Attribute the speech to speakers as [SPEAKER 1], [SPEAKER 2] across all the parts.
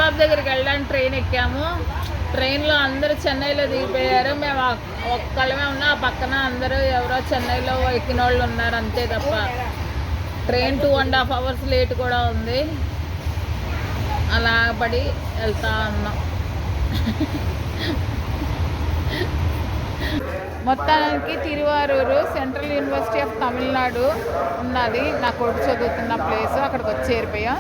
[SPEAKER 1] బాబు దగ్గరికి వెళ్ళడానికి ట్రైన్ ఎక్కాము. ట్రైన్లో అందరూ చెన్నైలో దిగిపోయారు. మేము ఒక్కళ్ళమే ఉన్నా, ఆ పక్కన అందరూ ఎవరో చెన్నైలో ఎక్కిన వాళ్ళు ఉన్నారు అంతే తప్ప. ట్రైన్ 2.5 hours లేట్ కూడా ఉంది. అలా పడి వెళ్తా ఉన్నాం. మొత్తానికి Tiruvarur central university of Tamil Nadu ఉన్నది నా కొడుకు చదువుతున్న ప్లేస్. అక్కడికి వచ్చి చేరిపోయాం.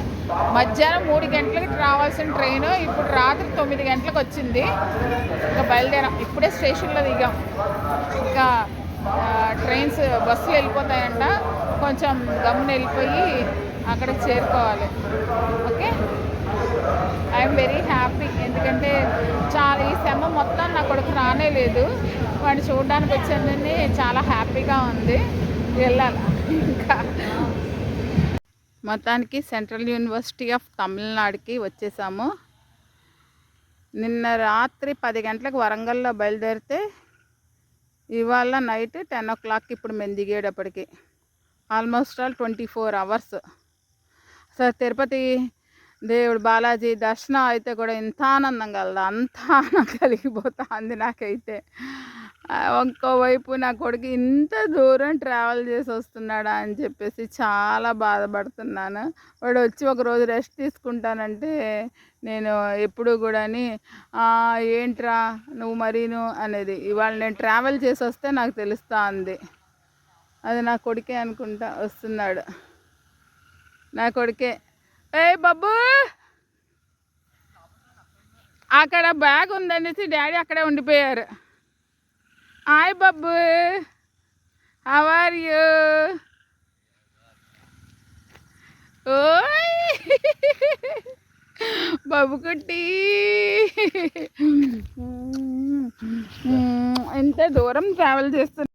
[SPEAKER 1] మధ్యాహ్నం 3 గంటలకి రావాల్సిన ట్రైన్ ఇప్పుడు రాత్రి 9 గంటలకు వచ్చింది. ఇంకా బయలుదేరాం. ఇప్పుడే స్టేషన్లో దిగాం. ఇంకా ట్రైన్స్ బస్సులు వెళ్ళిపోతాయంట. కొంచెం గమ్మున వెళ్ళిపోయి అక్కడికి చేరుకోవాలి. Okay, I'm very happy. ఎందుకంటే చాలా ఈ సెమ మొత్తం నా కొడుకు రానే లేదు. వాడిని చూడడానికి వచ్చిందని చాలా హ్యాపీగా ఉంది. వెళ్ళాలి. ఇంకా మొత్తానికి సెంట్రల్ యూనివర్సిటీ ఆఫ్ తమిళనాడుకి వచ్చేసాము. నిన్న రాత్రి 10 గంటలకు వరంగల్లో బయలుదేరితే ఇవాళ నైట్ 10 o'clock ఇప్పుడు మేము దిగేటప్పటికి ఆల్మోస్ట్ ఆల్ 24 hours. అసలు తిరుపతి దేవుడు బాలాజీ దర్శనం అయితే కూడా ఇంత ఆనందం కలదా, అంత ఆనందం కలిగిపోతుంది నాకైతే. ఇంకోవైపు నా కొడుకు ఇంత దూరం ట్రావెల్ చేసి వస్తున్నాడా అని చెప్పేసి చాలా బాధపడుతున్నాను. వాడు వచ్చి ఒకరోజు రెస్ట్ తీసుకుంటానంటే నేను ఎప్పుడు కూడాని ఏంట్రా నువ్వు మరీను అనేది. ఇవాళ నేను ట్రావెల్ చేసి వస్తే నాకు తెలుస్తూ ఉంది. అది నా కొడుకే అనుకుంటా వస్తున్నాడు. నా కొడుకే. ఏ బాబు, అక్కడ బ్యాగ్ ఉందనేసి డాడీ అక్కడే ఉండిపోయారు. హాయ్ బాబు, హౌ ఆర్ యూ? ఓయ్ బాబు కుట్టి, ఎంత దూరం ట్రావెల్ చేస్తున్నా.